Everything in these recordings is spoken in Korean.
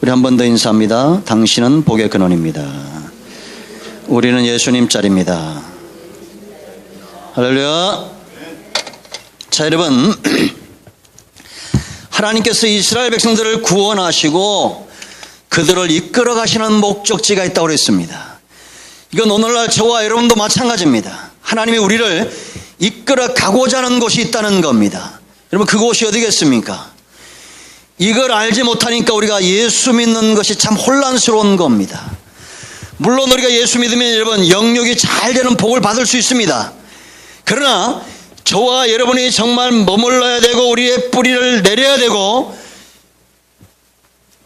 우리 한 번 더 인사합니다. 당신은 복의 근원입니다. 우리는 예수님 짤입니다. 할렐루야. 자, 여러분, 하나님께서 이스라엘 백성들을 구원하시고 그들을 이끌어 가시는 목적지가 있다고 그랬습니다. 이건 오늘날 저와 여러분도 마찬가지입니다. 하나님이 우리를 이끌어 가고자 하는 곳이 있다는 겁니다. 여러분, 그곳이 어디겠습니까? 이걸 알지 못하니까 우리가 예수 믿는 것이 참 혼란스러운 겁니다. 물론 우리가 예수 믿으면 여러분 영육이 잘 되는 복을 받을 수 있습니다. 그러나 저와 여러분이 정말 머물러야 되고 우리의 뿌리를 내려야 되고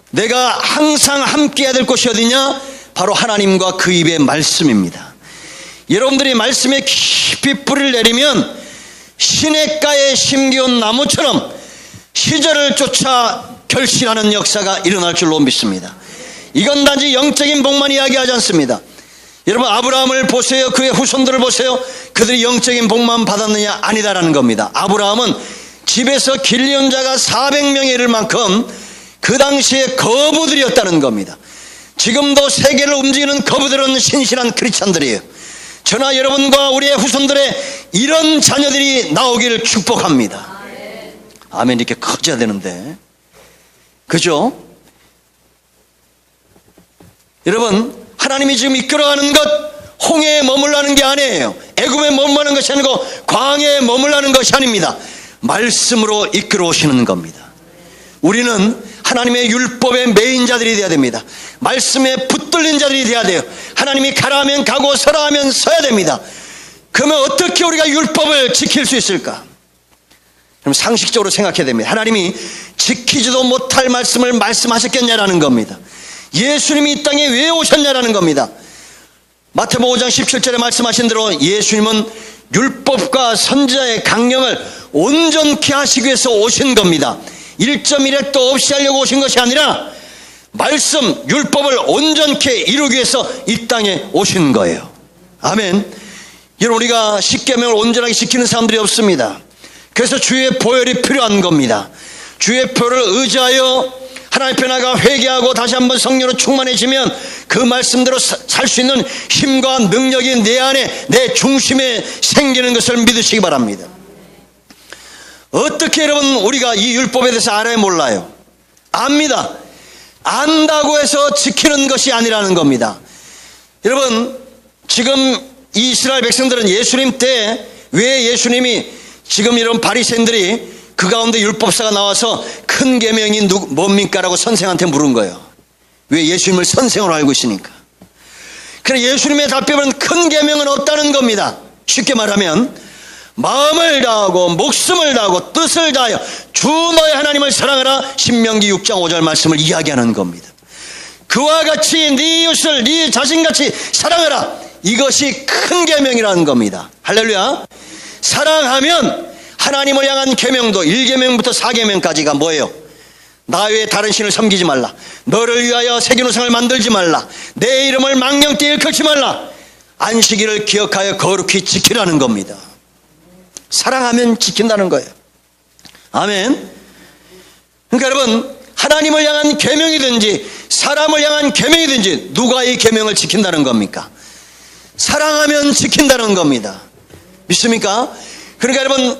내가 항상 함께해야 될 곳이 어디냐? 바로 하나님과 그 입의 말씀입니다. 여러분들이 말씀에 깊이 뿌리를 내리면 시냇가에 심기운 나무처럼 시절을 쫓아 결실하는 역사가 일어날 줄로 믿습니다. 이건 단지 영적인 복만 이야기하지 않습니다. 여러분, 아브라함을 보세요. 그의 후손들을 보세요. 그들이 영적인 복만 받았느냐? 아니다라는 겁니다. 아브라함은 집에서 길리온 자가 400명에 이를 만큼 그 당시에 거부들이었다는 겁니다. 지금도 세계를 움직이는 거부들은 신실한 크리스찬들이에요. 저나 여러분과 우리의 후손들의 이런 자녀들이 나오기를 축복합니다. 아멘. 이렇게 커져야 되는데, 그죠? 여러분, 하나님이 지금 이끌어가는 것 홍해에 머물라는 게 아니에요. 애굽에 머물라는 것이 아니고 광야에 머물라는 것이 아닙니다. 말씀으로 이끌어 오시는 겁니다. 우리는 하나님의 율법의 메인자들이 되어야 됩니다. 말씀에 붙들린 자들이 되어야 돼요. 하나님이 가라 하면 가고 서라 하면 서야 됩니다. 그러면 어떻게 우리가 율법을 지킬 수 있을까? 그럼 상식적으로 생각해야 됩니다. 하나님이 지키지도 못할 말씀을 말씀하셨겠냐라는 겁니다. 예수님이 이 땅에 왜 오셨냐라는 겁니다. 마태복음 5장 17절에 말씀하신 대로 예수님은 율법과 선지자의 강령을 온전케 하시기 위해서 오신 겁니다. 1.1획도 없이 하려고 오신 것이 아니라 말씀, 율법을 온전케 이루기 위해서 이 땅에 오신 거예요. 아멘. 여러분, 우리가 십계명을 온전하게 지키는 사람들이 없습니다. 그래서 주의 보혈이 필요한 겁니다. 주의 보혈을 의지하여 하나님 앞에 나가 회개하고 다시 한번 성령으로 충만해지면 그 말씀대로 살 수 있는 힘과 능력이 내 안에, 내 중심에 생기는 것을 믿으시기 바랍니다. 어떻게 여러분 우리가 이 율법에 대해서 알아야 몰라요? 압니다. 안다고 해서 지키는 것이 아니라는 겁니다. 여러분, 지금 이스라엘 백성들은 예수님 때 왜 예수님이 지금 이런 바리새인들이 그 가운데 율법사가 나와서 큰 계명이 뭡니까라고 선생한테 물은 거예요. 왜? 예수님을 선생으로 알고 있으니까. 그래, 예수님의 답변은 큰 계명은 없다는 겁니다. 쉽게 말하면 마음을 다하고 목숨을 다하고 뜻을 다하여 주 너의 하나님을 사랑하라, 신명기 6장 5절 말씀을 이야기하는 겁니다. 그와 같이 네 이웃을 네 자신같이 사랑하라, 이것이 큰 계명이라는 겁니다. 할렐루야. 사랑하면 하나님을 향한 계명도 1계명부터 4계명까지가 뭐예요? 나 외에 다른 신을 섬기지 말라, 너를 위하여 새긴 우상을 만들지 말라, 내 이름을 망령되이 일컫지 말라, 안식일을 기억하여 거룩히 지키라는 겁니다. 사랑하면 지킨다는 거예요. 아멘. 그러니까 여러분, 하나님을 향한 계명이든지 사람을 향한 계명이든지 누가 이 계명을 지킨다는 겁니까? 사랑하면 지킨다는 겁니다. 믿습니까? 그러니까 여러분,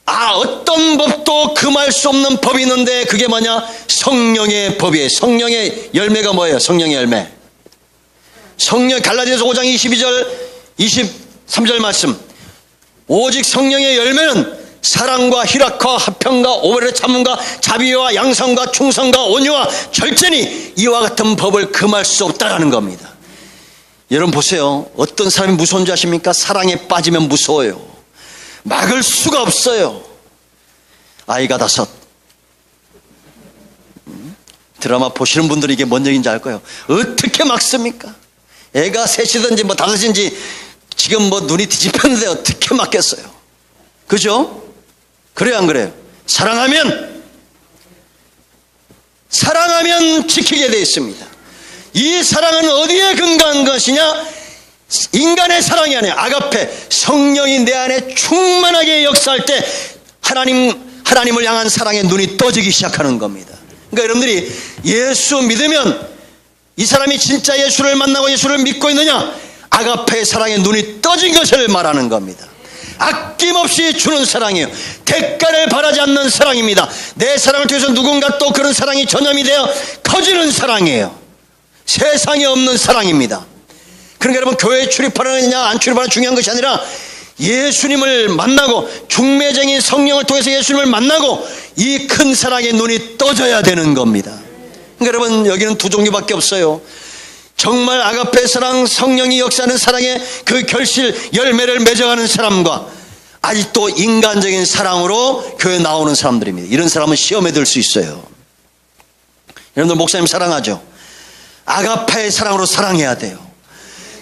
어떤 법도 금할 수 없는 법이 있는데 그게 뭐냐? 성령의 법이에요. 성령의 열매가 뭐예요? 성령의 열매. 성령, 갈라디아서 5장 22절 23절 말씀. 오직 성령의 열매는 사랑과 희락과 화평과 오래 참음과 자비와 양성과 충성과 온유와 절제니 이와 같은 법을 금할 수 없다라는 겁니다. 여러분 보세요. 어떤 사람이 무서운 줄 아십니까? 사랑에 빠지면 무서워요. 막을 수가 없어요. 아이가 5. 드라마 보시는 분들이 이게 뭔 얘기인지 알 거예요. 어떻게 막습니까? 애가 3이든지 5인지 지금 눈이 뒤집혔는데 어떻게 막겠어요? 그죠? 그래요, 안 그래요? 사랑하면 지키게 되어 있습니다. 이 사랑은 어디에 근거한 것이냐? 인간의 사랑이 아니에요. 아가페, 성령이 내 안에 충만하게 역사할 때 하나님을 향한 사랑의 눈이 떠지기 시작하는 겁니다. 그러니까 여러분들이 예수 믿으면 이 사람이 진짜 예수를 만나고 예수를 믿고 있느냐, 아가페의 사랑에 눈이 떠진 것을 말하는 겁니다. 아낌없이 주는 사랑이에요. 대가를 바라지 않는 사랑입니다. 내 사랑을 통해서 누군가 또 그런 사랑이 전염이 되어 커지는 사랑이에요. 세상에 없는 사랑입니다. 그러니까 여러분, 교회에 출입하느냐 안 출입하느냐 중요한 것이 아니라 예수님을 만나고 중매쟁인 성령을 통해서 예수님을 만나고 이 큰 사랑에 눈이 떠져야 되는 겁니다. 그러니까 여러분, 여기는 두 종류밖에 없어요. 정말 아가페 사랑, 성령이 역사하는 사랑의 그 결실 열매를 맺어가는 사람과 아직도 인간적인 사랑으로 교회에 나오는 사람들입니다. 이런 사람은 시험에 들 수 있어요. 여러분들 목사님 사랑하죠? 아가페의 사랑으로 사랑해야 돼요.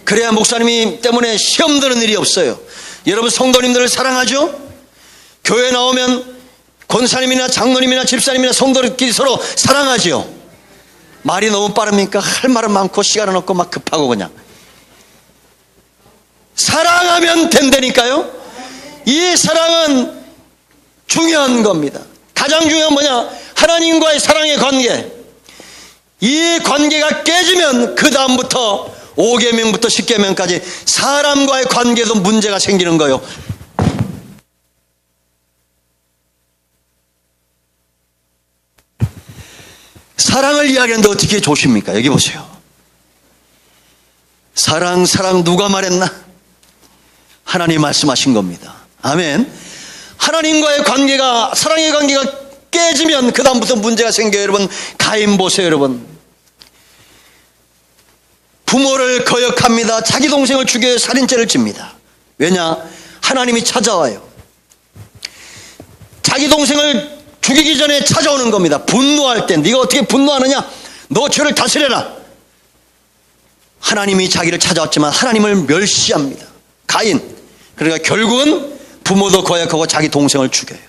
그래야 목사님이 때문에 시험 드는 일이 없어요. 여러분 성도님들을 사랑하죠? 교회에 나오면 권사님이나 장로님이나 집사님이나 성도들끼리 서로 사랑하죠? 말이 너무 빠릅니까? 할 말은 많고 시간은 없고 막 급하고 그냥. 사랑하면 된다니까요. 이 사랑은 중요한 겁니다. 가장 중요한 뭐냐? 하나님과의 사랑의 관계. 이 관계가 깨지면 그 다음부터 5계명부터 10계명까지 사람과의 관계도 문제가 생기는 거예요. 사랑을 이야기하는데 어떻게 조십니까? 여기 보세요. 사랑 누가 말했나? 하나님 말씀하신 겁니다. 아멘. 하나님과의 관계가, 사랑의 관계가 깨지면 그 다음부터 문제가 생겨요. 여러분 가인 보세요. 여러분 부모를 거역합니다. 자기 동생을 죽여 살인죄를 집니다. 왜냐? 하나님이 찾아와요. 자기 동생을 죽이기 전에 찾아오는 겁니다. 분노할 때 네가 어떻게 분노하느냐? 너 죄를 다스려라. 하나님이 자기를 찾아왔지만 하나님을 멸시합니다. 가인. 그러니까 결국은 부모도 거역하고 자기 동생을 죽여요.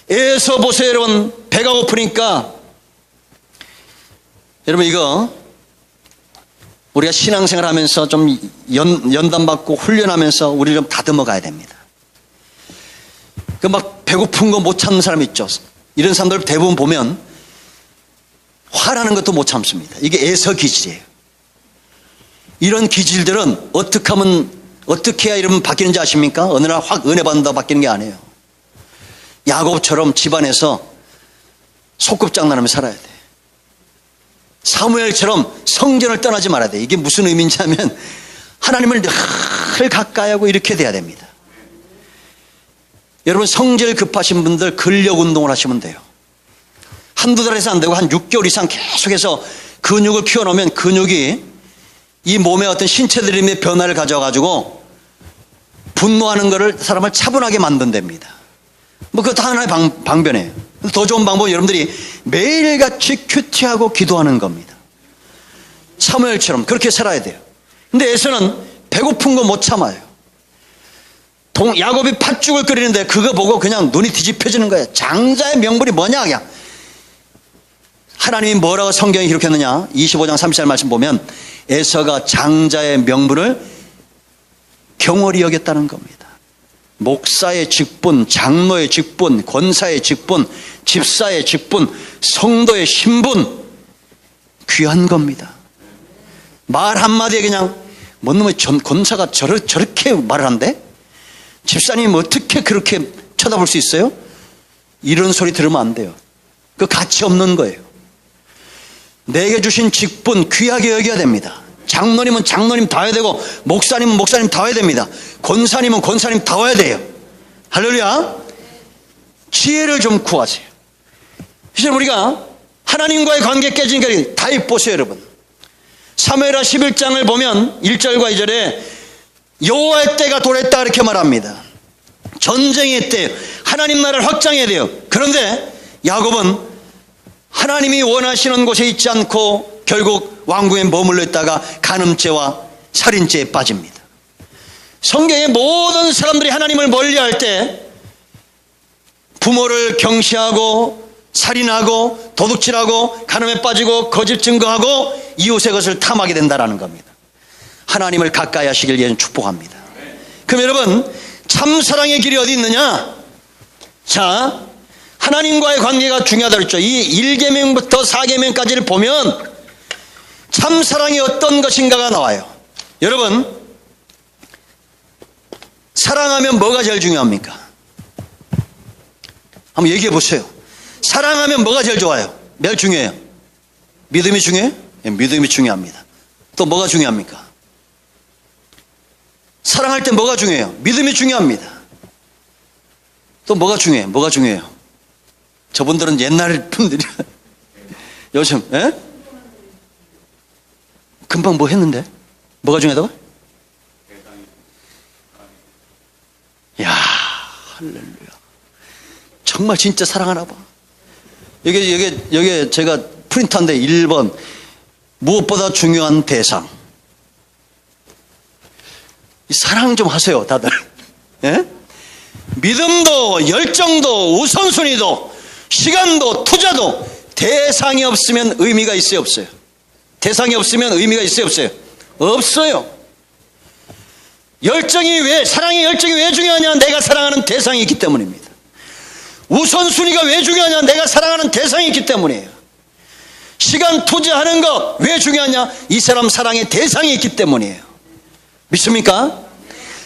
에서 보세요. 여러분 배가 고프니까, 여러분 이거 우리가 신앙생활 하면서 좀 연단받고 훈련하면서 우리 좀 다듬어 가야 됩니다. 그 막 배고픈 거 못 참는 사람 있죠. 이런 사람들 대부분 보면 화나는 것도 못 참습니다. 이게 에서 기질이에요. 이런 기질들은 어떻게 해야 이러면 바뀌는지 아십니까? 어느 날 확 은혜 받는다 바뀌는 게 아니에요. 야곱처럼 집안에서 소꿉장난하며 살아야 돼. 사무엘처럼 성전을 떠나지 말아야 돼. 이게 무슨 의미인지 하면 하나님을 늘 가까이 하고 이렇게 돼야 됩니다. 여러분 성질 급하신 분들 근력 운동을 하시면 돼요. 한두 달에서 안 되고 한 6개월 이상 계속해서 근육을 키워놓으면 근육이 이 몸의 어떤 신체들의 변화를 가져가지고 분노하는 것을 사람을 차분하게 만든답니다. 뭐 그것도 하나의 방변이에요. 더 좋은 방법은 여러분들이 매일같이 큐티하고 기도하는 겁니다. 사무엘처럼 그렇게 살아야 돼요. 근데 에서는 배고픈 거 못 참아요. 야곱이 팥죽을 끓이는데 그거 보고 그냥 눈이 뒤집혀지는 거예요. 장자의 명분이 뭐냐 그냥. 하나님이 뭐라고 성경에 기록했느냐? 25장 30절 말씀 보면 에서가 장자의 명분을 경홀히 여겼다는 겁니다. 목사의 직분, 장로의 직분, 권사의 직분, 집사의 직분, 성도의 신분, 귀한 겁니다. 말 한마디에 그냥 뭔 놈의 권사가 저렇게 말을 한대? 집사님 어떻게 그렇게 쳐다볼 수 있어요? 이런 소리 들으면 안 돼요. 그 가치 없는 거예요. 내게 주신 직분 귀하게 여겨야 됩니다. 장로님은 장로님 다워야 되고 목사님은 목사님 다워야 됩니다. 권사님은 권사님 다워야 돼요. 할렐루야. 지혜를 좀 구하세요. 이제 우리가 하나님과의 관계 깨지니까 다 보세요 여러분. 사무엘하 11장을 보면 1절과 2절에 여호와의 때가 도래했다 이렇게 말합니다. 전쟁의 때 하나님 나라를 확장해야 돼요. 그런데 야곱은 하나님이 원하시는 곳에 있지 않고 결국 왕궁에 머물러 있다가 간음죄와 살인죄에 빠집니다. 성경의 모든 사람들이 하나님을 멀리할 때 부모를 경시하고 살인하고 도둑질하고 간음에 빠지고 거짓 증거하고 이웃의 것을 탐하게 된다는 겁니다. 하나님을 가까이 하시길 위해 축복합니다. 그럼 여러분 참사랑의 길이 어디 있느냐? 자, 하나님과의 관계가 중요하다고 했죠. 이 1계명부터 4계명까지를 보면 참 사랑이 어떤 것인가가 나와요. 여러분, 사랑하면 뭐가 제일 중요합니까? 한번 얘기해 보세요. 사랑하면 뭐가 제일 좋아요? 제일 중요해요? 믿음이 중요해요? 네, 믿음이 중요합니다. 또 뭐가 중요합니까? 사랑할 때 뭐가 중요해요? 믿음이 중요합니다. 또 뭐가 중요해요? 뭐가 중요해요? 저분들은 옛날 분들이 요즘 금방 뭐 했는데? 뭐가 중요하다고? 야, 할렐루야. 정말 진짜 사랑하나 봐. 여기 제가 프린트한데 1번 무엇보다 중요한 대상. 사랑 좀 하세요, 다들. 예? 믿음도 열정도 우선순위도 시간도 투자도 대상이 없으면 의미가 있어요, 없어요? 대상이 없으면 의미가 있어요, 없어요? 없어요. 사랑의 열정이 왜 중요하냐? 내가 사랑하는 대상이 있기 때문입니다. 우선순위가 왜 중요하냐? 내가 사랑하는 대상이 있기 때문이에요. 시간 투자하는 거 왜 중요하냐? 이 사람 사랑의 대상이 있기 때문이에요. 믿습니까?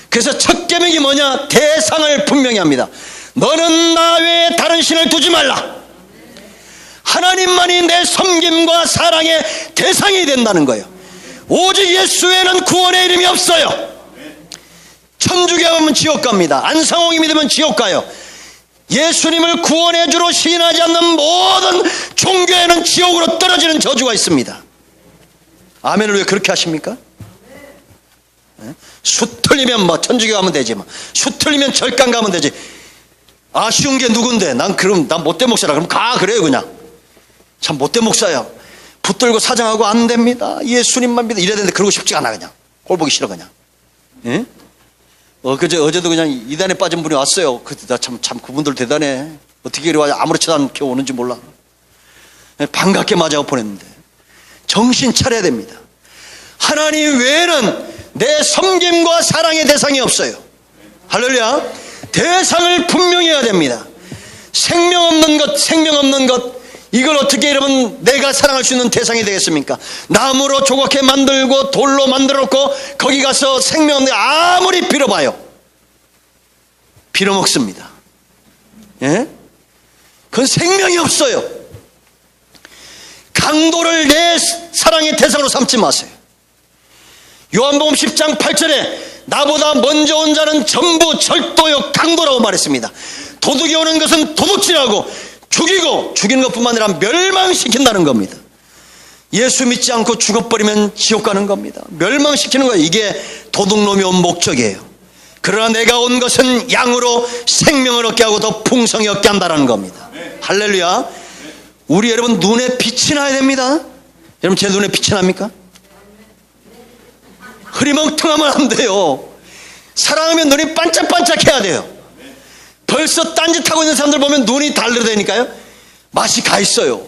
그래서 첫 계명이 뭐냐? 대상을 분명히 합니다. 너는 나 외에 다른 신을 두지 말라. 하나님만이 내 섬김과 사랑의 대상이 된다는 거예요. 오직 예수 외에는 구원의 이름이 없어요. 천주교 가면 지옥 갑니다. 안상홍이 믿으면 지옥 가요. 예수님을 구원의 주로 시인하지 않는 모든 종교에는 지옥으로 떨어지는 저주가 있습니다. 아멘을 왜 그렇게 하십니까? 수 틀리면 뭐 천주교 가면 되지, 뭐 수 틀리면 절강 가면 되지. 아쉬운 게 누군데? 난 못된 목사라. 그럼 가, 그래요. 그냥 참 못된 목사야. 붙들고 사장하고 안 됩니다. 예수님만 믿어 이래야 되는데 그러고 싶지가 않아. 그냥 꼴 보기 싫어. 그냥. 예? 어제도 그냥 이단에 빠진 분이 왔어요. 참 그분들 대단해. 어떻게 이리 와 아무렇지도 않게 오는지 몰라. 반갑게 맞아가 보냈는데 정신 차려야 됩니다. 하나님 외에는 내 섬김과 사랑의 대상이 없어요. 할렐루야. 대상을 분명히 해야 됩니다. 생명 없는 것 이걸 어떻게 여러분 내가 사랑할 수 있는 대상이 되겠습니까? 나무로 조각해 만들고 돌로 만들어 놓고 거기 가서 생명 없는 아무리 빌어봐요, 빌어먹습니다. 예? 그건 생명이 없어요. 강도를 내 사랑의 대상으로 삼지 마세요. 요한복음 10장 8절에 나보다 먼저 온 자는 전부 절도요 강도라고 말했습니다. 도둑이 오는 것은 도둑질하고 죽이는 것뿐만 아니라 멸망시킨다는 겁니다. 예수 믿지 않고 죽어버리면 지옥 가는 겁니다. 멸망시키는 거예요. 이게 도둑놈이 온 목적이에요. 그러나 내가 온 것은 양으로 생명을 얻게 하고 더 풍성히 얻게 한다는 겁니다. 할렐루야. 우리 여러분 눈에 빛이 나야 됩니다. 여러분 제 눈에 빛이 납니까? 흐리멍텅하면 안 돼요. 사랑하면 눈이 반짝반짝해야 돼요. 벌써 딴짓하고 있는 사람들 보면 눈이 달르다니까요. 맛이 가 있어요.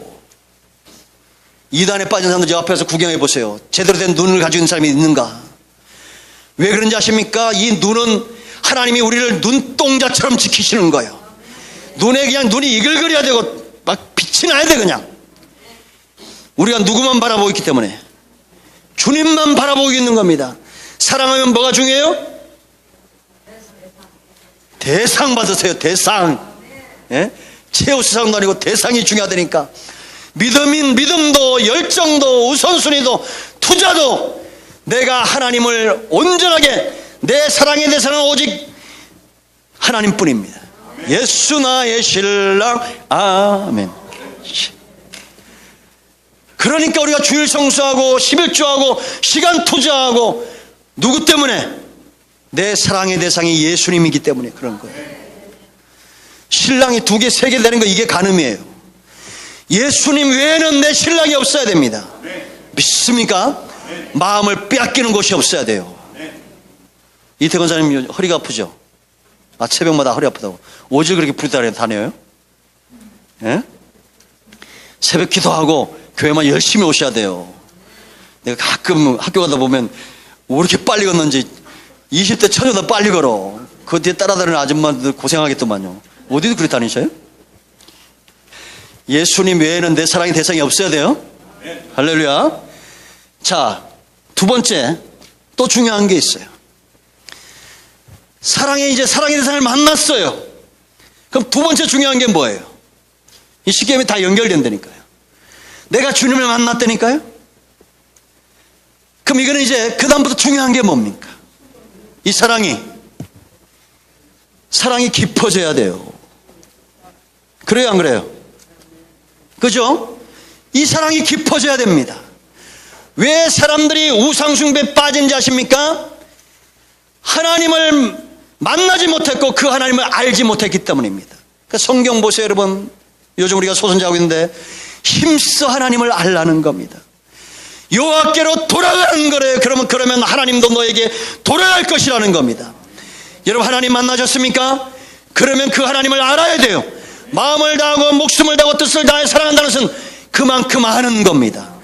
이단에 빠진 사람들 저 앞에서 구경해 보세요. 제대로 된 눈을 가지고 있는 사람이 있는가? 왜 그런지 아십니까? 이 눈은 하나님이 우리를 눈동자처럼 지키시는 거예요. 눈에 그냥 눈이 이글거려야 되고 막 빛이 나야 돼. 그냥 우리가 누구만 바라보고 있기 때문에 주님만 바라보고 있는 겁니다. 사랑하면 뭐가 중요해요? 대상 받으세요. 대상. 예? 최우수 사랑도 아니고 대상이 중요하다니까. 믿음도 열정도 우선순위도 투자도 내가 하나님을 온전하게 내 사랑의 대상은 오직 하나님뿐입니다. 예수 나의 신랑. 아멘. 그러니까 우리가 주일 성수하고 11조하고 시간 투자하고 누구 때문에? 내 사랑의 대상이 예수님이기 때문에 그런 거예요. 신랑이 2개, 3개 되는 거 이게 간음이에요. 예수님 외에는 내 신랑이 없어야 됩니다. 믿습니까? 마음을 빼앗기는 곳이 없어야 돼요. 이태건 사장님 허리가 아프죠? 새벽마다 허리 아프다고 오직 그렇게 부르다 다녀요? 예? 새벽 기도하고 교회만 열심히 오셔야 돼요. 내가 가끔 학교 가다 보면 왜 이렇게 빨리 걷는지 20대 처녀도 빨리 걸어. 그 뒤에 따라다니는 아줌마들 고생하겠더만요. 어디도 그렇게 다니셔요? 예수님 외에는 내 사랑의 대상이 없어야 돼요. 할렐루야. 자, 두 번째 또 중요한 게 있어요. 사랑의 대상을 만났어요. 그럼 두 번째 중요한 게 뭐예요? 이 시계음이 다 연결된다니까요. 내가 주님을 만났다니까요. 그럼 이거는 이제 그 다음부터 중요한 게 뭡니까? 이 사랑이 깊어져야 돼요. 그래요, 안 그래요? 그죠? 이 사랑이 깊어져야 됩니다. 왜 사람들이 우상숭배에 빠진지 아십니까? 하나님을 만나지 못했고 그 하나님을 알지 못했기 때문입니다. 그러니까 성경 보세요, 여러분. 요즘 우리가 소선지하고 있는데 힘써 하나님을 알라는 겁니다. 여호와께로 돌아가는 거래요. 그러면 하나님도 너에게 돌아갈 것이라는 겁니다. 여러분, 하나님 만나셨습니까? 그러면 그 하나님을 알아야 돼요. 마음을 다하고 목숨을 다하고 뜻을 다해 사랑한다는 것은 그만큼 아는 겁니다.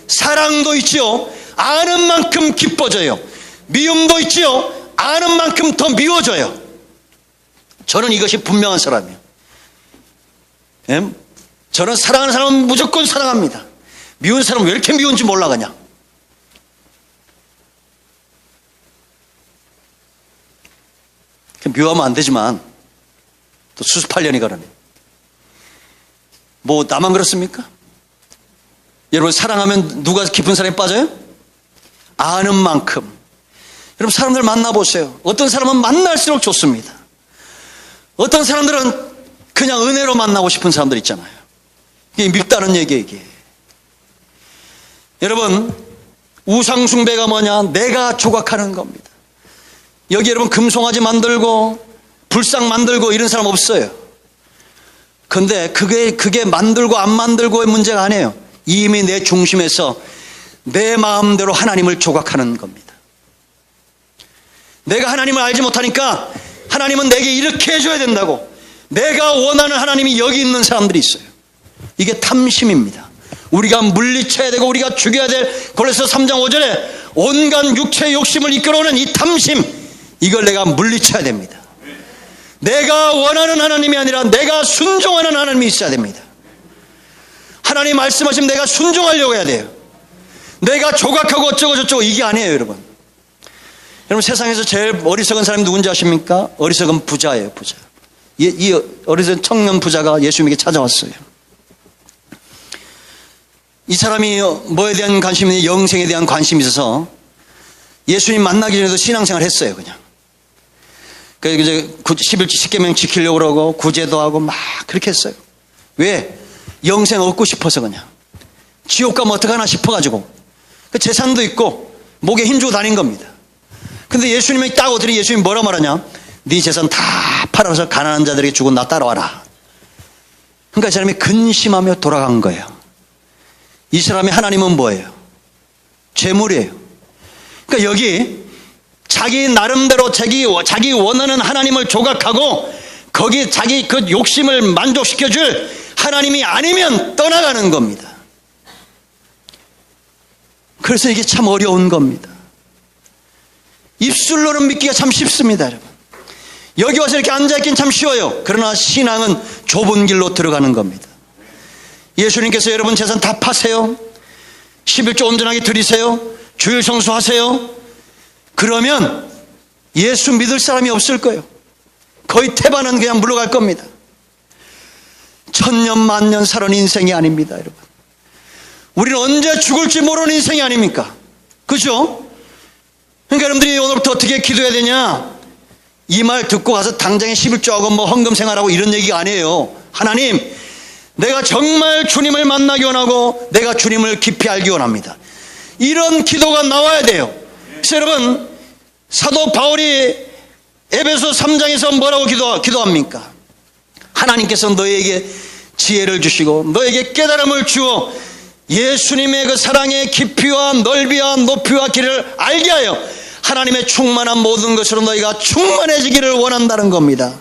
사랑도 있지요. 아는 만큼 기뻐져요. 미움도 있지요. 아는 만큼 더 미워져요. 저는 이것이 분명한 사람이에요. 저는 사랑하는 사람은 무조건 사랑합니다. 미운 사람은 왜 이렇게 미운지 몰라 그냥. 미워하면 안 되지만 또 수습하려니 그러네. 뭐 나만 그렇습니까? 여러분, 사랑하면 누가 깊은 사랑에 빠져요? 아는 만큼. 여러분, 사람들 만나보세요. 어떤 사람은 만날수록 좋습니다. 어떤 사람들은 그냥 은혜로 만나고 싶은 사람들 있잖아요. 이게 밉다는 얘기예요, 이게. 여러분, 우상숭배가 뭐냐? 내가 조각하는 겁니다. 여기 여러분 금송아지 만들고 불상 만들고 이런 사람 없어요. 근데 그게 만들고 안 만들고의 문제가 아니에요. 이미 내 중심에서 내 마음대로 하나님을 조각하는 겁니다. 내가 하나님을 알지 못하니까 하나님은 내게 이렇게 해줘야 된다고, 내가 원하는 하나님이 여기 있는 사람들이 있어요. 이게 탐심입니다. 우리가 물리쳐야 되고 우리가 죽여야 될 골로새 3장 5절에 온갖 육체의 욕심을 이끌어오는 이 탐심, 이걸 내가 물리쳐야 됩니다. 내가 원하는 하나님이 아니라 내가 순종하는 하나님이 있어야 됩니다. 하나님 말씀하시면 내가 순종하려고 해야 돼요. 내가 조각하고 어쩌고 저쩌고 이게 아니에요, 여러분. 여러분, 세상에서 제일 어리석은 사람이 누군지 아십니까? 어리석은 부자예요, 부자. 이 어리석은 청년 부자가 예수님에게 찾아왔어요. 이 사람이 뭐에 대한 관심이, 영생에 대한 관심이 있어서 예수님 만나기 전에도 신앙생활 했어요, 그냥. 그래서 이제 10계명 지키려고 그러고 구제도 하고 막 그렇게 했어요. 왜? 영생 얻고 싶어서 그냥. 지옥 가면 어떡하나 싶어가지고. 재산도 있고 목에 힘주고 다닌 겁니다. 근데 예수님이 딱 오더니 예수님이 뭐라 말하냐? 네 재산 다 팔아서 가난한 자들에게 주고 나 따라와라. 그러니까 이 사람이 근심하며 돌아간 거예요. 이 사람의 하나님은 뭐예요? 재물이에요. 그러니까 여기 자기 나름대로 자기 원하는 하나님을 조각하고 거기 자기 그 욕심을 만족시켜줄 하나님이 아니면 떠나가는 겁니다. 그래서 이게 참 어려운 겁니다. 입술로는 믿기가 참 쉽습니다, 여러분. 여기 와서 이렇게 앉아있긴 참 쉬워요. 그러나 신앙은 좁은 길로 들어가는 겁니다. 예수님께서 여러분 재산 다 파세요. 11조 온전하게 드리세요. 주일 성수하세요. 그러면 예수 믿을 사람이 없을 거예요. 거의 태반은 그냥 물러갈 겁니다. 천년 만년 살은 인생이 아닙니다, 여러분. 우리는 언제 죽을지 모르는 인생이 아닙니까? 그죠? 그러니까 여러분들이 오늘부터 어떻게 기도해야 되냐? 이 말 듣고 가서 당장에 11조하고 뭐 헌금 생활하고 이런 얘기가 아니에요. 하나님, 내가 정말 주님을 만나기 원하고 내가 주님을 깊이 알기 원합니다. 이런 기도가 나와야 돼요. 그래서 여러분, 사도 바울이 에베소 3장에서 뭐라고 기도합니까? 하나님께서 너에게 지혜를 주시고 너에게 깨달음을 주어 예수님의 그 사랑의 깊이와 넓이와 높이와 길을 알게 하여 하나님의 충만한 모든 것으로 너희가 충만해지기를 원한다는 겁니다.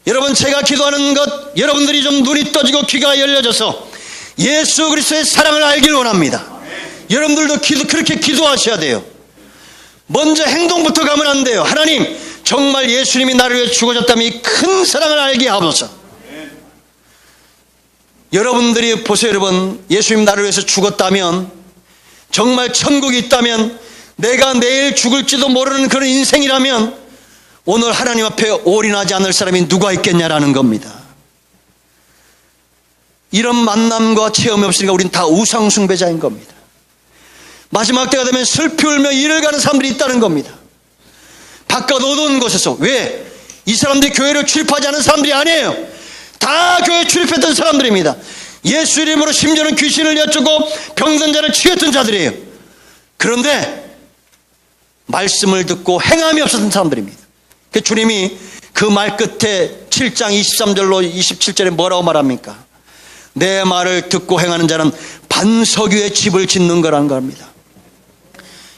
여러분, 제가 기도하는 것, 여러분들이 좀 눈이 떠지고 귀가 열려져서 예수 그리스도의 사랑을 알기를 원합니다. 여러분들도 그렇게 기도하셔야 돼요. 먼저 행동부터 가면 안 돼요. 하나님, 정말 예수님이 나를 위해 죽어졌다면 이 큰 사랑을 알게 하옵소서. 여러분들이 보세요. 여러분, 예수님 나를 위해서 죽었다면, 정말 천국이 있다면, 내가 내일 죽을지도 모르는 그런 인생이라면 오늘 하나님 앞에 올인하지 않을 사람이 누가 있겠냐라는 겁니다. 이런 만남과 체험이 없으니까 우린 다 우상숭배자인 겁니다. 마지막 때가 되면 슬피 울며 이를 가는 사람들이 있다는 겁니다. 바깥 어두운 곳에서. 왜? 이 사람들이 교회를 출입하지 않은 사람들이 아니에요. 다 교회 출입했던 사람들입니다. 예수 이름으로 심지어는 귀신을 여쭈고 병든 자를 치유했던 자들이에요. 그런데 말씀을 듣고 행함이 없었던 사람들입니다. 그 주님이 그 말 끝에 7장 23절로 27절에 뭐라고 말합니까? 내 말을 듣고 행하는 자는 반석 위에 집을 짓는 거라는 겁니다.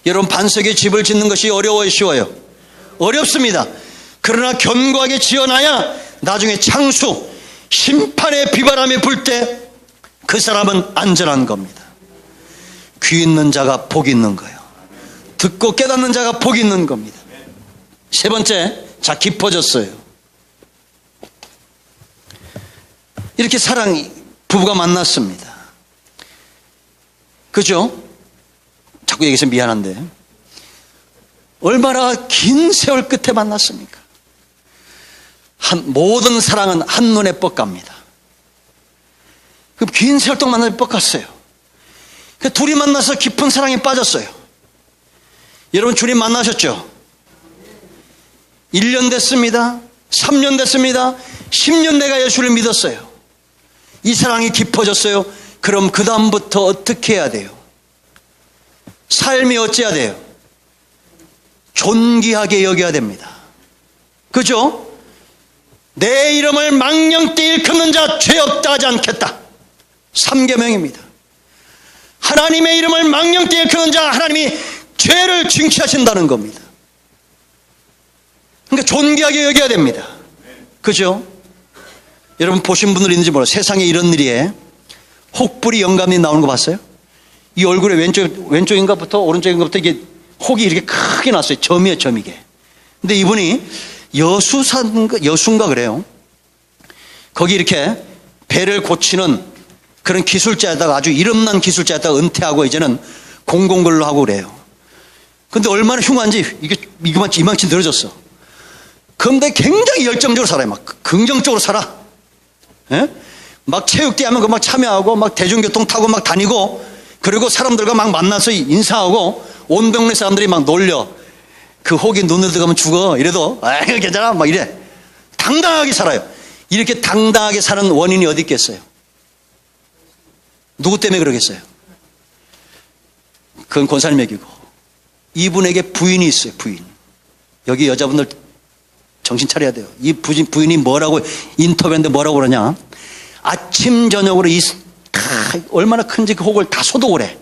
여러분, 반석 위에 집을 짓는 것이 어려워요, 쉬워요? 어렵습니다. 그러나 견고하게 지어놔야 나중에 창수, 심판의 비바람이 불 때 그 사람은 안전한 겁니다. 귀 있는 자가 복이 있는 거예요. 듣고 깨닫는 자가 복이 있는 겁니다. 세 번째, 자, 깊어졌어요. 이렇게 부부가 만났습니다. 그죠? 자꾸 얘기해서 미안한데 얼마나 긴 세월 끝에 만났습니까? 모든 사랑은 한눈에 뻑갑니다. 그 긴 세월 동안 만나서 뻑갔어요. 둘이 만나서 깊은 사랑에 빠졌어요. 여러분, 주님 만나셨죠? 1년 됐습니다. 3년 됐습니다. 10년 내가 예수를 믿었어요. 이 사랑이 깊어졌어요. 그럼 그 다음부터 어떻게 해야 돼요? 삶이 어찌해야 돼요? 존귀하게 여겨야 됩니다. 그죠? 내 이름을 망령되이 일컫는 자 죄 없다 하지 않겠다. 3계명입니다. 하나님의 이름을 망령되이 일컫는 자 하나님이 죄를 징치하신다는 겁니다. 그러니까 존귀하게 여겨야 됩니다. 그죠? 여러분 보신 분들 있는지 몰라요. 세상에 이런 일이에 혹부리 영감이 나오는 거 봤어요? 이 얼굴에 왼쪽인가부터 오른쪽인가부터 이게 혹이 이렇게 크게 났어요. 점이에요, 점이게. 근데 이분이 여수인가 그래요. 거기 이렇게 배를 고치는 그런 기술자에다가 아주 이름난 기술자에다가 은퇴하고 이제는 공공근로 하고 그래요. 근데 얼마나 흉한지 이만치 늘어졌어. 그런데 굉장히 열정적으로 살아요. 막 긍정적으로 살아. 예? 막 체육대회 하면 막 참여하고 막 대중교통 타고 막 다니고 그리고 사람들과 막 만나서 인사하고 온 동네 사람들이 막 놀려. 그 혹이 눈을 들어가면 죽어. 이래도 괜찮아. 막 이래. 당당하게 살아요. 이렇게 당당하게 사는 원인이 어디 있겠어요? 누구 때문에 그러겠어요? 그건 권사님 얘기고. 이분에게 부인이 있어요. 부인. 여기 여자분들 정신 차려야 돼요. 이 부인이 뭐라고 인터뷰했는데 뭐라고 그러냐? 아침 저녁으로 얼마나 큰지 그 혹을 다 소독을 해.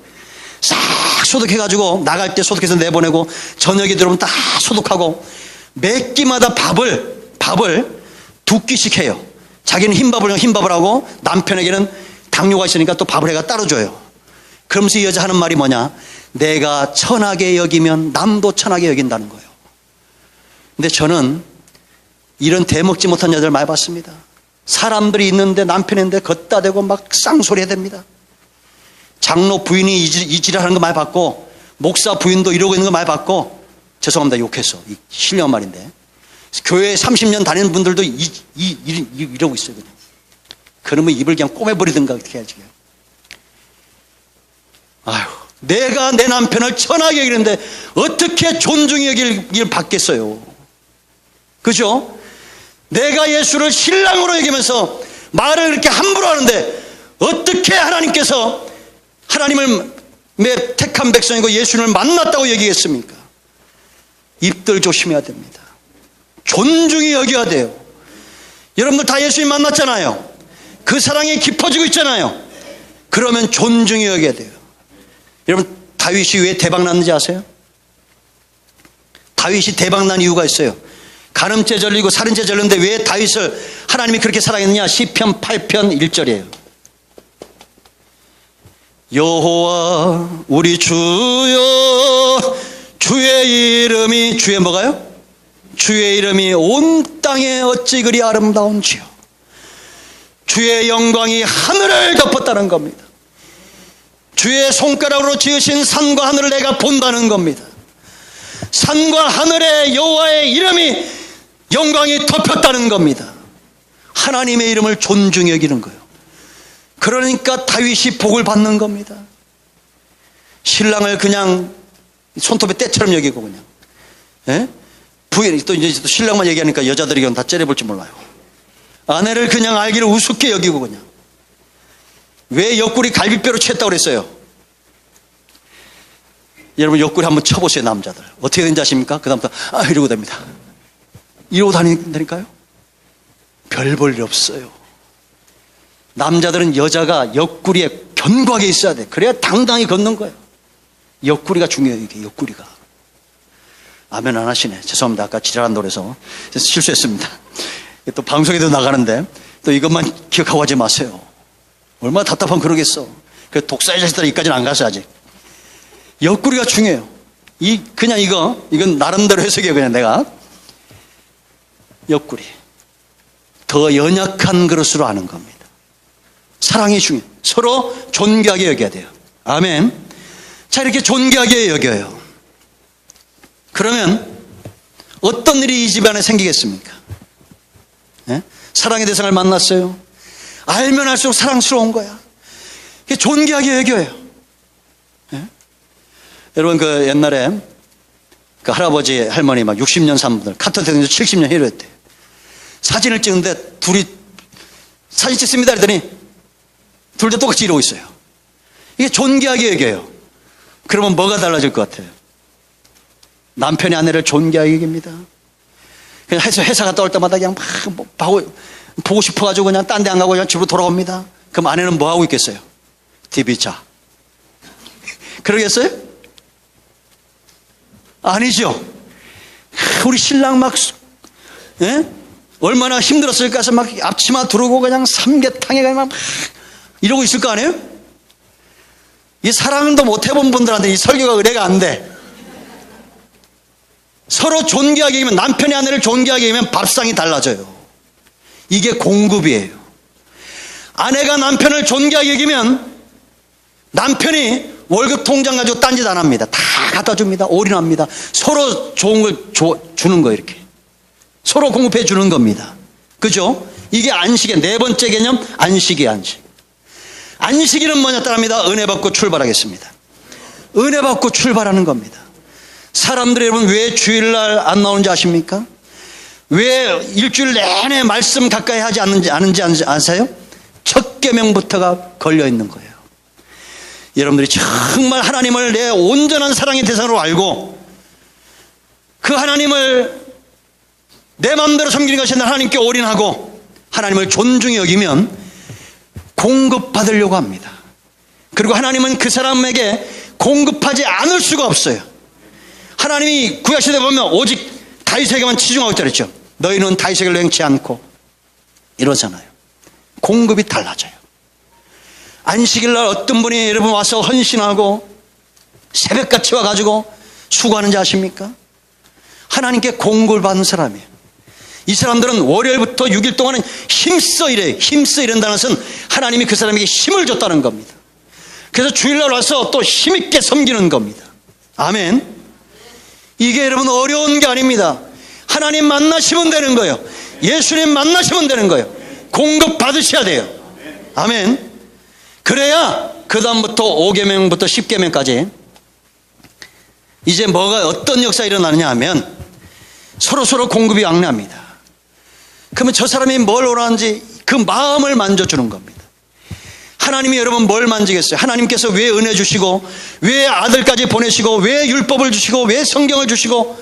싹 소독해가지고 나갈 때 소독해서 내보내고 저녁에 들어오면 다 소독하고 몇 끼마다 밥을 2끼씩 해요. 자기는 흰밥을 하고 남편에게는 당뇨가 있으니까 또 밥을 해가 따로 줘요. 그러면서 이 여자 하는 말이 뭐냐? 내가 천하게 여기면 남도 천하게 여긴다는 거예요. 근데 저는 이런 대먹지 못한 여자를 많이 봤습니다. 사람들이 있는데 남편이 있는데 걷다 대고 막 쌍소리 해야 됩니다. 장로 부인이 이지랄하는 거 많이 봤고 목사 부인도 이러고 있는 거 많이 봤고 죄송합니다. 욕해서 신령한 말인데 교회 30년 다니는 분들도 이러고 있어요. 그냥. 그러면 입을 그냥 꼬매버리든가 어떻게 해야지. 아유, 내가 내 남편을 천하게 여기는데 어떻게 존중히 여길 받겠어요. 그죠? 내가 예수를 신랑으로 여기면서 말을 이렇게 함부로 하는데 어떻게 하나님께서 하나님을 택한 백성이고 예수를 만났다고 얘기했습니까? 입들 조심해야 됩니다. 존중히 여겨야 돼요. 여러분들 다 예수님 만났잖아요. 그 사랑이 깊어지고 있잖아요. 그러면 존중히 여겨야 돼요. 여러분 다윗이 왜 대박 났는지 아세요? 다윗이 대박 난 이유가 있어요. 간음죄 절리고 살인죄 절렸는데 왜 다윗을 하나님이 그렇게 사랑했느냐? 시편 8편 1절이에요. 여호와 우리 주여 주의 이름이 주의 뭐가요? 주의 이름이 온 땅에 어찌 그리 아름다운지요. 주의 영광이 하늘을 덮었다는 겁니다. 주의 손가락으로 지으신 산과 하늘을 내가 본다는 겁니다. 산과 하늘에 여호와의 이름이 영광이 덮였다는 겁니다. 하나님의 이름을 존중히 여기는 거예요. 그러니까 다윗이 복을 받는 겁니다. 신랑을 그냥 손톱에 때처럼 여기고 그냥, 예? 부인, 또 이제 신랑만 얘기하니까 여자들이 이건 다 째려볼지 몰라요. 아내를 그냥 알기를 우습게 여기고 그냥. 왜 옆구리 갈비뼈로 쳤다고 그랬어요? 여러분 옆구리 한번 쳐보세요. 남자들 어떻게 된지 아십니까? 그 다음부터 이러고 됩니다. 이러고 다닌다니까요. 별 볼 일 없어요. 남자들은 여자가 옆구리에 견고하게 있어야 돼. 그래야 당당히 걷는 거예요. 옆구리가 중요해요. 이게 옆구리가. 아멘 안 하시네. 죄송합니다. 아까 지랄한 노래서 실수했습니다. 또 방송에도 나가는데 또 이것만 기억하고 하지 마세요. 얼마나 답답하면 그러겠어. 그 독사의 자식들 이까지는 안 갔어요 아직. 옆구리가 중요해요. 그냥 이건 나름대로 해석이에요. 그냥 내가 옆구리 더 연약한 그릇으로 아는 겁니다. 사랑이 중요해요. 서로 존귀하게 여겨야 돼요. 아멘. 자, 이렇게 존귀하게 여겨요. 그러면 어떤 일이 이 집안에 생기겠습니까? 예? 사랑의 대상을 만났어요. 알면 알수록 사랑스러운 거야. 존귀하게 여겨요. 예? 여러분 그 옛날에 그 할아버지 할머니 막 60년 산 분들 카터 대통령 70년 이랬대. 사진을 찍는데 둘이 사진 찍습니다 그랬더니 둘 다 똑같이 이러고 있어요. 이게 존귀하게 여겨요. 그러면 뭐가 달라질 것 같아요? 남편이 아내를 존귀하게 여깁니다. 그냥 회사 갔다 올 때마다 그냥 막 보고 싶어가지고 그냥 딴 데 안 가고 그냥 집으로 돌아옵니다. 그럼 아내는 뭐 하고 있겠어요? TV 자. 그러겠어요? 아니죠. 우리 신랑 막, 예? 얼마나 힘들었을까 해서 막 앞치마 두르고 그냥 삼계탕에 그냥 막 이러고 있을 거 아니에요? 이 사랑도 못 해본 분들한테 이 설교가 의뢰가 안 돼. 서로 존귀하게 여기면, 남편이 아내를 존귀하게 여기면 밥상이 달라져요. 이게 공급이에요. 아내가 남편을 존귀하게 여기면 남편이 월급 통장 가지고 딴짓 안 합니다. 다 갖다 줍니다. 올인합니다. 서로 좋은 걸 주는 거예요. 이렇게 서로 공급해 주는 겁니다. 그죠? 이게 안식의 네 번째 개념, 안식이에요. 안식. 안식일은 뭐냐 따릅니다. 은혜 받고 출발하겠습니다. 은혜 받고 출발하는 겁니다. 사람들이 여러분 왜 주일날 안 나오는지 아십니까? 왜 일주일 내내 말씀 가까이 하지 않는지 아세요? 첫 계명부터가 걸려 있는 거예요. 여러분들이 정말 하나님을 내 온전한 사랑의 대상으로 알고 그 하나님을 내 마음대로 섬기는 것이 아니라 하나님께 올인하고 하나님을 존중히 여기면 공급받으려고 합니다. 그리고 하나님은 그 사람에게 공급하지 않을 수가 없어요. 하나님이 구약시대에 보면 오직 다윗에게만 치중하고 있다 그랬죠. 너희는 다윗에게 맹치 않고 이러잖아요. 공급이 달라져요. 안식일날 어떤 분이 여러분 와서 헌신하고 새벽같이 와가지고 수고하는지 아십니까? 하나님께 공급을 받는 사람이에요. 이 사람들은 월요일부터 6일 동안은 힘써 일해요. 힘써 일한다는 것은 하나님이 그 사람에게 힘을 줬다는 겁니다. 그래서 주일날 와서 또 힘있게 섬기는 겁니다. 아멘. 이게 여러분 어려운 게 아닙니다. 하나님 만나시면 되는 거예요. 예수님 만나시면 되는 거예요. 공급 받으셔야 돼요. 아멘. 그래야 그 다음부터 5계명부터 10계명까지 이제 뭐가 어떤 역사가 일어나느냐 하면 서로 공급이 왕래합니다. 그러면 저 사람이 뭘 원하는지 그 마음을 만져주는 겁니다. 하나님이 여러분 뭘 만지겠어요? 하나님께서 왜 은혜 주시고 왜 아들까지 보내시고 왜 율법을 주시고 왜 성경을 주시고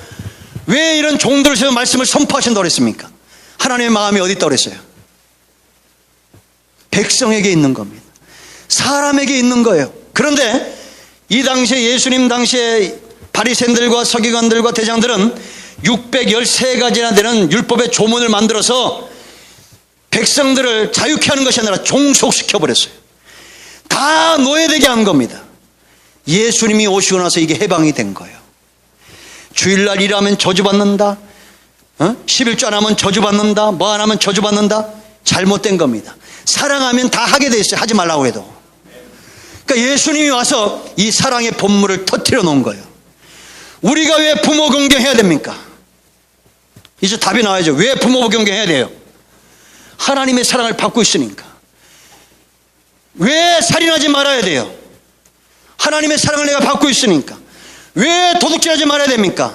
왜 이런 종들을 세워 말씀을 선포하신다고 그랬습니까? 하나님의 마음이 어디 있다고 그랬어요? 백성에게 있는 겁니다. 사람에게 있는 거예요. 그런데 이 당시에 예수님 당시에 바리새인들과 서기관들과 대장들은 613가지나 되는 율법의 조문을 만들어서 백성들을 자유케 하는 것이 아니라 종속시켜버렸어요. 다 노예되게 한 겁니다. 예수님이 오시고 나서 이게 해방이 된 거예요. 주일날 일하면 저주받는다, 11조 안 하면 저주받는다, 뭐 안 하면 저주받는다. 잘못된 겁니다. 사랑하면 다 하게 돼 있어요. 하지 말라고 해도. 그러니까 예수님이 와서 이 사랑의 본물을 터뜨려 놓은 거예요. 우리가 왜 부모 경계해야 됩니까? 이제 답이 나와야죠. 왜 부모 경계해야 돼요? 하나님의 사랑을 받고 있으니까. 왜 살인하지 말아야 돼요? 하나님의 사랑을 내가 받고 있으니까. 왜 도둑질하지 말아야 됩니까?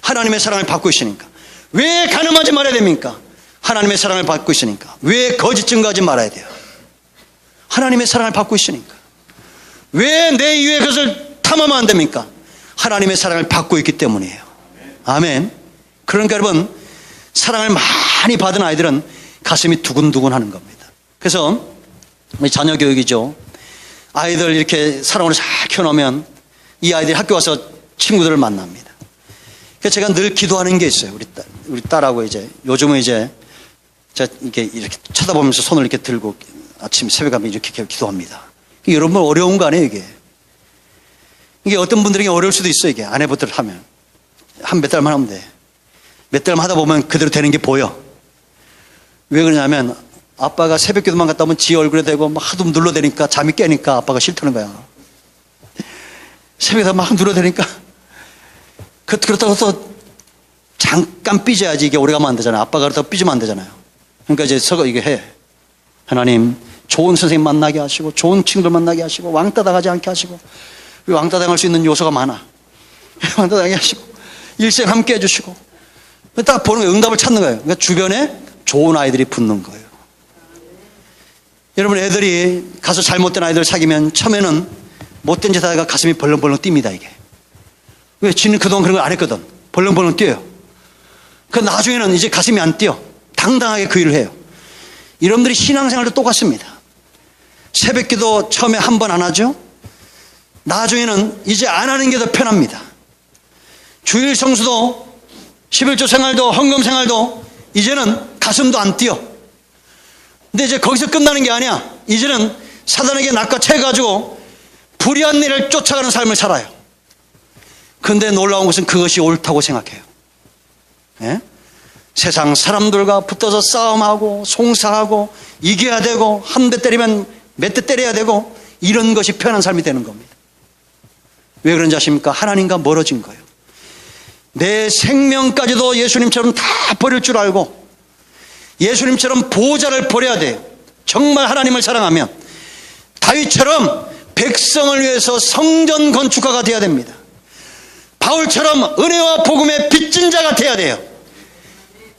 하나님의 사랑을 받고 있으니까. 왜 간음하지 말아야 됩니까? 하나님의 사랑을 받고 있으니까. 왜 거짓 증거하지 말아야 돼요? 하나님의 사랑을 받고 있으니까. 왜 내 이외의 것을 탐하면 안 됩니까? 하나님의 사랑을 받고 있기 때문이에요. 아멘. 그러니까 여러분, 사랑을 많이 받은 아이들은 가슴이 두근두근 하는 겁니다. 그래서 자녀 교육이죠. 아이들 이렇게 사랑으로 잘 키워놓으면 이 아이들이 학교 와서 친구들을 만납니다. 그래서 제가 늘 기도하는 게 있어요. 우리 딸하고 이제 요즘은 이제 제가 이렇게 쳐다보면서 손을 이렇게 들고 아침 새벽에 이렇게 기도합니다. 여러분 어려운 거 아니에요, 이게? 이게 어떤 분들에게 어려울 수도 있어요, 이게. 아내부터 하면. 한 몇 달만 하면 돼. 몇 달만 하다 보면 그대로 되는 게 보여. 왜 그러냐면 아빠가 새벽 기도만 갔다 오면 지 얼굴에 대고 막 하도 눌러대니까 잠이 깨니까 아빠가 싫다는 거야. 새벽에 막 눌러대니까 그렇다고 또 잠깐 삐져야지 이게 오래 가면 안 되잖아요. 아빠가 그렇다고 삐지면 안 되잖아요. 그러니까 이제 서거 이게 해. 하나님, 좋은 선생님 만나게 하시고 좋은 친구들 만나게 하시고 왕따 당하지 않게 하시고, 왕따 당할 수 있는 요소가 많아. 왕따 당하게 하시고 일생 함께 해주시고, 딱 보는 거예요. 응답을 찾는 거예요. 그러니까 주변에 좋은 아이들이 붙는 거예요. 여러분, 애들이 가서 잘못된 아이들 사귀면 처음에는 못된 짓 하다가 가슴이 벌렁벌렁 뜁니다, 이게. 왜? 지는 그동안 그런 걸 안 했거든. 벌렁벌렁 뛰어요. 그 나중에는 이제 가슴이 안 뛰어. 당당하게 그 일을 해요. 여러분들이 신앙생활도 똑같습니다. 새벽기도 처음에 한 번 안 하죠? 나중에는 이제 안 하는 게 더 편합니다. 주일 성수도 11조 생활도 헌금 생활도 이제는 가슴도 안 뛰어. 근데 이제 거기서 끝나는 게 아니야. 이제는 사단에게 낚아채가지고 불의한 일을 쫓아가는 삶을 살아요. 그런데 놀라운 것은 그것이 옳다고 생각해요. 예? 세상 사람들과 붙어서 싸움하고 송사하고 이겨야 되고 한 대 때리면 몇 대 때려야 되고 이런 것이 편한 삶이 되는 겁니다. 왜 그런지 아십니까? 하나님과 멀어진 거예요. 내 생명까지도 예수님처럼 다 버릴 줄 알고 예수님처럼 보호자를 버려야 돼요. 정말 하나님을 사랑하면 다윗처럼 백성을 위해서 성전 건축가가 되어야 됩니다. 바울처럼 은혜와 복음의 빚진 자가 되어야 돼요.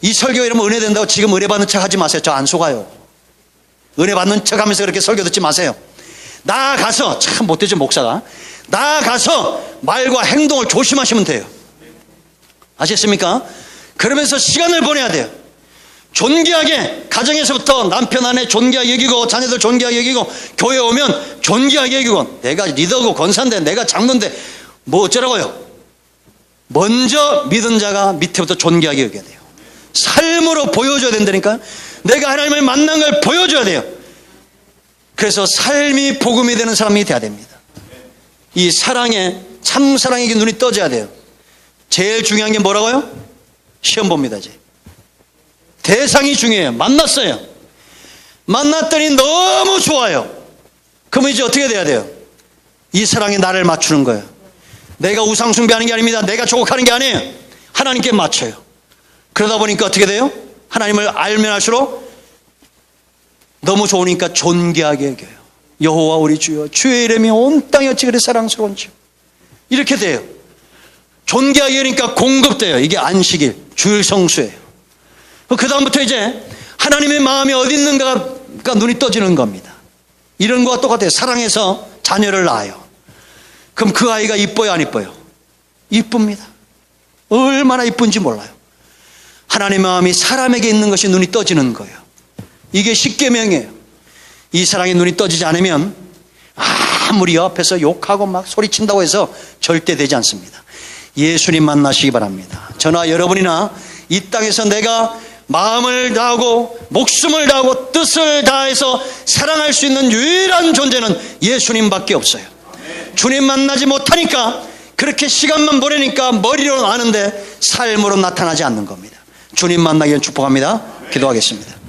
이 설교 이러면 은혜 된다고 지금 은혜 받는 척 하지 마세요. 저 안 속아요. 은혜 받는 척 하면서 그렇게 설교 듣지 마세요. 나아가서, 참 못되죠 목사가, 나아가서 말과 행동을 조심하시면 돼요. 아셨습니까? 그러면서 시간을 보내야 돼요. 존귀하게, 가정에서부터 남편 아내 존귀하게 여기고 자녀들 존귀하게 여기고 교회 오면 존귀하게 여기고, 내가 리더고 권사인데 내가 장로인데 뭐 어쩌라고요. 먼저 믿은 자가 밑에부터 존귀하게 여겨야 돼요. 삶으로 보여줘야 된다니까. 내가 하나님을 만난 걸 보여줘야 돼요. 그래서 삶이 복음이 되는 사람이 돼야 됩니다. 이 사랑에, 참 사랑에게 눈이 떠져야 돼요. 제일 중요한 게 뭐라고요? 시험 봅니다. 이제 대상이 중요해요. 만났어요. 만났더니 너무 좋아요. 그러면 이제 어떻게 돼야 돼요? 이 사랑에 나를 맞추는 거예요. 내가 우상 숭배하는 게 아닙니다. 내가 조각하는 게 아니에요. 하나님께 맞춰요. 그러다 보니까 어떻게 돼요? 하나님을 알면 알수록 너무 좋으니까 존귀하게 여겨요. 여호와 우리 주여, 주의 이름이 온 땅에 어찌 그리 사랑스러운지. 이렇게 돼요. 존귀하게 여기니까 공급돼요. 이게 안식일, 주일 성수예요. 그 다음부터 이제 하나님의 마음이 어디 있는가가 눈이 떠지는 겁니다. 이런 거와 똑같아요. 사랑해서 자녀를 낳아요. 그럼 그 아이가 이뻐요, 안 이뻐요? 이쁩니다. 얼마나 이쁜지 몰라요. 하나님의 마음이 사람에게 있는 것이 눈이 떠지는 거예요. 이게 십계명이에요. 이 사랑에 눈이 떠지지 않으면 아무리 옆에서 욕하고 막 소리친다고 해서 절대 되지 않습니다. 예수님 만나시기 바랍니다. 저나 여러분이나 이 땅에서 내가 마음을 다하고 목숨을 다하고 뜻을 다해서 사랑할 수 있는 유일한 존재는 예수님밖에 없어요. 주님 만나지 못하니까, 그렇게 시간만 보내니까 머리로는 아는데 삶으로 나타나지 않는 겁니다. 주님 만나기를 축복합니다. 기도하겠습니다.